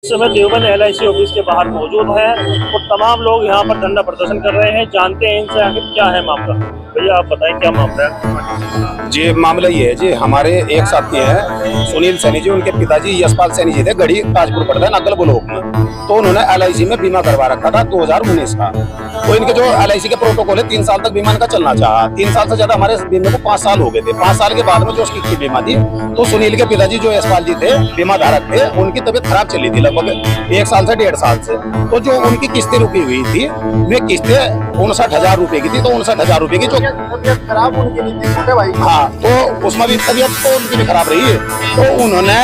इस समय Deoband LIC office के बाहर मौजूद है और तमाम लोग यहाँ पर धरना प्रदर्शन कर रहे हैं। जानते हैं इनसे आखिर क्या है मामला। भैया आप बताएं क्या मामला है। जी मामला ये है जी, हमारे एक साथी हैं सुनील सैनी जी, उनके पिताजी यशपाल सैनी जी थे, गढ़ी ताजपुर पड़ता है नकल ब्लॉक में। तो उन्होंने LIC में बीमा करवा रखा था 2019 का। तो इनके जो LIC के प्रोटोकॉल है 3 साल तक बीमा इनका चलना चाहा। 3 साल से ज्यादा हमारे बीमे को 5 साल हो गए थे। 5 साल के बाद में जो उसकी बीमा थी, तो सुनील के पिताजी जो यशपाल जी थे बीमा धारक थे, उनकी तबीयत खराब चली थी लगभग 1 साल से 1.5 साल से। तो जो उनकी किस्तें रुकी हुई थी वे किस्तें 59,000 रुपए की थी। तो 59,000 रुपए की जो तबीयत खराब उनकी नहीं थी छोटे भाई। हाँ, तो उसमें भी तबीयत तो उनकी भी खराब रही है। तो उन्होंने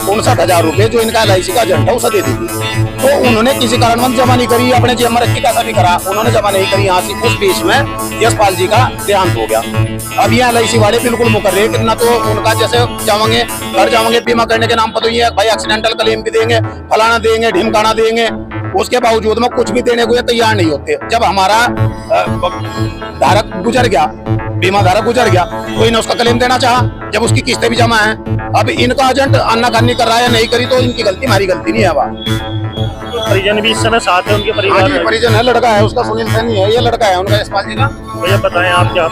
59,000 रुपए जो इनका LIC का एजेंट है उसे दे दी थी। तो उन्होंने किसी कारणवश जमा नहीं करी, अपने जेब में रखी पैसा भी करा, उन्होंने जमा नहीं करी। यहाँ से उस बीच में यशपाल जी का देहांत हो गया। अब ये LIC वाले बिल्कुल मुकर रहे कि ना तो उनका जैसे जाएंगे घर जाएंगे बीमा करने के नाम पर, तो ये भाई एक्सीडेंटल क्लेम भी देंगे, फलाना देंगे, ढिमकाना देंगे। उसके बावजूद में कुछ भी देने को ये तैयार नहीं होते। जब हमारा धारक गुजर गया, बीमा धारक गुजर गया, तो इन्हें उसका क्लेम देना चाहा, जब उसकी किस्तें भी जमा है। अब इनका एजेंट आनाकानी कर रहा है, नहीं करी तो इनकी गलती, हमारी गलती नहीं है। परिजन भी इस समय साथ है उनके परिवार में? परिजन है, लड़का है उसका सुनील सैनी है, ये लड़का है उनका यशपाल जी का। भैया बताएं आप क्या।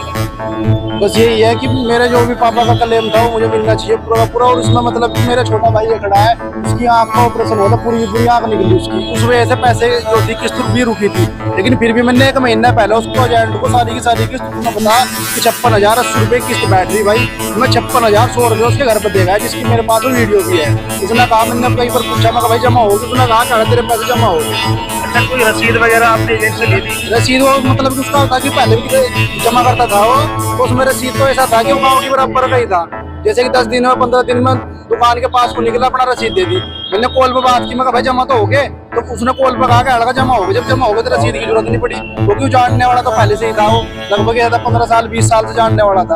बस यही है कि मेरे जो भी पापा का क्लेम था वो मुझे मिलना चाहिए पूरा पूरा। और उसमें मतलब कि मेरा छोटा भाई ये खड़ा है, उसकी आंख का ऑपरेशन हुआ था, पूरी आंख निकली उसकी। उस वजह से पैसे जो थी किस्त भी रुकी थी, लेकिन फिर भी मैंने 1 महीना पहले उसको एजेंट को सारी की सारी किस्त बता कि 56,080 रुपये किस्त बैठ रही भाई। मैं 56,100 रुपये उसके घर पर देगा है, जिसकी मेरे पास में वीडियो भी है। उसने कहा, मैंने कई बार पूछा, मैं भाई जमा होगी? उसने कहा क्या तेरे पैसे जमा हो गए। कोई रसीद वगैरह आपने एजेंट से ली थी? रसीद वो मतलब कि उसका होता कि पहले भी जमा करता था वो, तो उसमें रसीद तो ऐसा था कि वो गाँव के बराबर का ही था। जैसे कि 10 दिन में 15 दिन में दुकान के पास को निकला, अपना रसीद दे दी। मैंने कॉल पे बात की, मैं कहा भाई जमा तो हो गए? तो उसने कॉल पे कहा कि लड़का जमा हो गए। जब जमा हो गए तो रसीद की जरूरत नहीं पड़ी, क्योंकि जानने वाला तो पहले से ही था। वो लगभग 15 साल 20 साल से जानने वाला था।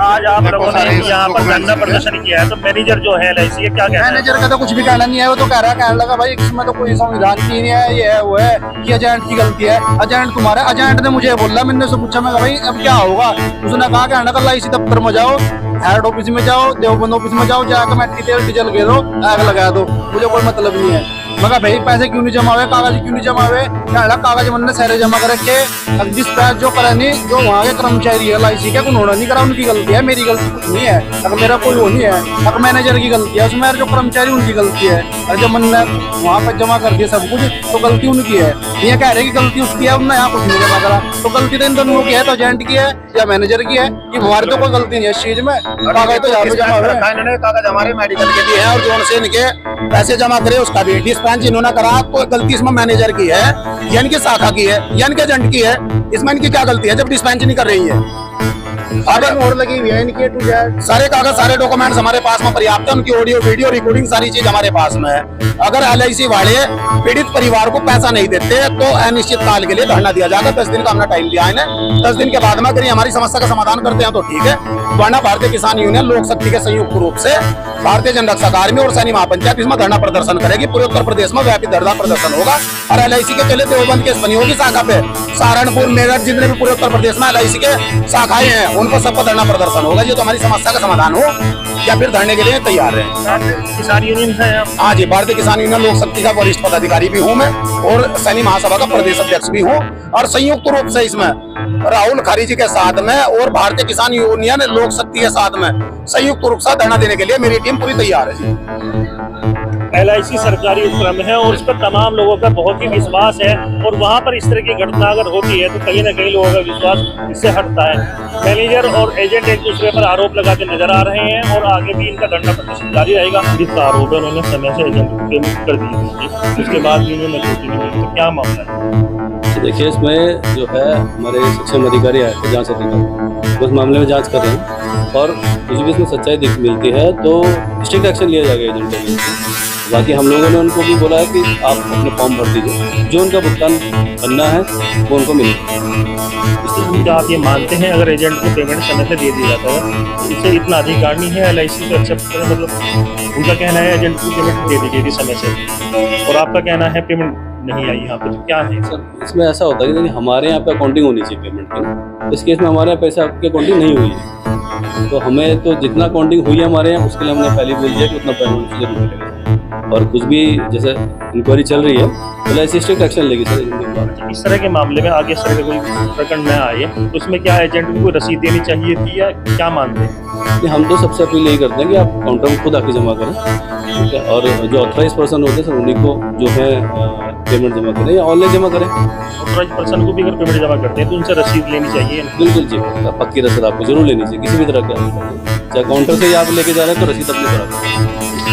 आज आप लोगों ने यहाँ पर धरना प्रदर्शन किया है, तो मैनेजर जो है LIC के क्या कहना है? मैनेजर का तो कुछ भी कहना नहीं है। वो तो कहने लगा भाई इसमें तो कोई संविधान की नहीं है, ये है वो है कि एजेंट की गलती है। एजेंट तुम्हारा, एजेंट ने मुझे बोला, मैंने उससे पूछा, मैं भाई अब क्या होगा? उसने कहा कि LIC दफ्तर में जाओ, हेड ऑफिस में जाओ, देवबंद ऑफिस में जाओ, जाकर मैं तेल डीजल गे दो, आग लगा दो, मुझे कोई मतलब नहीं है। मगर भाई पैसे क्यों नहीं जमा हुए, कागज क्यों नहीं जमा हुए? कागज मैंने सारे जमा कर रखे। अब जिस पैसे जो करानी जो वहाँ के कर्मचारी है LIC के, उन्होंने नहीं करा, उनकी गलती है, मेरी गलती कुछ नहीं है। अगर मेरा कोई वो नहीं है, अगर मैनेजर की गलती है, उसमें जो कर्मचारी उनकी गलती है। और जब मैंने वहाँ पर जमा कर दिया सब कुछ, तो गलती उनकी है। ये कह रहे कि गलती उसकी है, उन्होंने यहाँ कुछ नहीं जमा करा। तो गलती तो इन दोनों की है, तो एजेंट की है या मैनेजर की है? कि हमारी तो कोई गलती नहीं है इस चीज में। कागज तो यहाँ पे जमा हुए, इन्होंने कागज हमारे मेडिकल के दिए हैं, और जो उनसे इनके पैसे जमा करे उसका भी डिस्पेंस इन्होंने करा। तो गलती इसमें मैनेजर की है या इनकी शाखा की है या इनके एजेंट की है? इसमें इनकी क्या गलती है जब डिस्पेंस नहीं कर रही है? मोहर लगी हुई है इनकी टू जेड। सारे कागज सारे डॉक्यूमेंट्स हमारे पास में पर्याप्त है, उनकी ऑडियो वीडियो रिकॉर्डिंग सारी चीज हमारे पास में है। अगर LIC वाले पीड़ित परिवार को पैसा नहीं देते तो अनिश्चित काल के लिए धरना दिया जाएगा। 10 दिन का हमने टाइम दिया है। 10 दिन के बाद में अगर हमारी समस्या का समाधान करते हैं तो ठीक है, वरना भारतीय किसान यूनियन लोक शक्ति के संयुक्त रूप से भारतीय जन रक्षा आर्मी और सैनी महापंचायत इसमें धरना प्रदर्शन करेगी। पूरे उत्तर प्रदेश में व्यापी धरना प्रदर्शन होगा। और LIC के चले देवबंद केस बनी होगी शाखा पे, सहारनपुर, मेरठ, जितने भी पूरे उत्तर प्रदेश में LIC के शाखाएं हैं, उनको सबको धरना प्रदर्शन होगा। ये तो हमारी समस्या का समाधान हो या फिर धरने के लिए तैयार है। किसान यूनियन है? हाँ जी, भारतीय किसान यूनियन लोक शक्ति का वरिष्ठ पदाधिकारी भी हूँ मैं, और सैनी महासभा का प्रदेश अध्यक्ष भी हूँ। और संयुक्त रूप से इसमें राहुल खारी जी के साथ में और भारतीय किसान यूनियन लोक शक्ति के साथ में संयुक्त रूप से धरना देने के लिए मेरी टीम पूरी तैयार है जी। LIC सरकारी उपक्रम है और उस पर तमाम लोगों का बहुत ही विश्वास है, और वहाँ पर इस तरह की घटना अगर होती है तो कहीं ना कहीं लोगों का विश्वास इससे हटता है। मैनेजर और एजेंट एक दूसरे पर आरोप लगाते नजर आ रहे हैं और आगे भी इनका धरना प्रदर्शन जारी रहेगा। जिसका आरोप है उन्होंने समय से एजेंट को पेमेंट कर दी, उसके बाद भी उन्होंने छुट्टी नहीं दी। तो क्या मामला है? देखिए, इसमें जो है हमारे सक्षम अधिकारी आए थे, जाँच अधिकारी, उस मामले में जाँच कर रहे हैं, और कुछ भी इसमें सच्चाई मिलती है तो स्ट्रिक्ट एक्शन लिया जाएगा एजेंट के लिए। बाकी हम लोगों ने उनको भी बोला है कि आप अपने फॉर्म भर दीजिए, जो उनका भुगतान करना है वो उनको मिलेगा। क्या आप ये मानते हैं अगर एजेंट को पेमेंट समय से दे दिया जाता है तो इससे इतना अधिकार नहीं है LIC को एक्सेप्ट करें? मतलब उनका कहना है एजेंट को पेमेंट दे दीजिए समय से, और आपका कहना है पेमेंट नहीं आई यहाँ पे, तो क्या है सर? इसमें ऐसा होता है कि हमारे यहाँ पे अकाउंटिंग होनी चाहिए पेमेंट की। इस केस में हमारे यहाँ पैसा आपकी अकाउंटिंग नहीं हुई है, तो हमें तो जितना अकाउंटिंग हुई है हमारे यहाँ उसके लिए हमने पहले बोल दिया कि उतना पेमेंट जरूर मिलेगा। और कुछ भी जैसे इंक्वायरी चल रही है तो ऐसी स्ट्रिक्ट एक्शन लेगी सर इनके खिलाफ। इस तरह के मामले में आगे इस तरह का कोई प्रकरण न आए तो उसमें क्या एजेंट को कोई रसीद देनी चाहिए थी या क्या मानते हैं? कि हम तो सबसे अपील यही करते हैं कि आप काउंटर में खुद आके जमा करें, ठीक है, और जो ऑथराइज पर्सन होते हैं सर उन्हीं को जो है पेमेंट जमा करें या ऑनलाइन जमा करें। ऑथराइज पर्सन को भी अगर पेमेंट जमा करते हैं तो उनसे रसीद लेनी चाहिए। बिल्कुल जी, पक्की रसीद आपको जरूर लेनी चाहिए किसी भी तरह का, चाहे काउंटर से ही आप लेके जा रहे हैं तो रसीद अपनी तरफ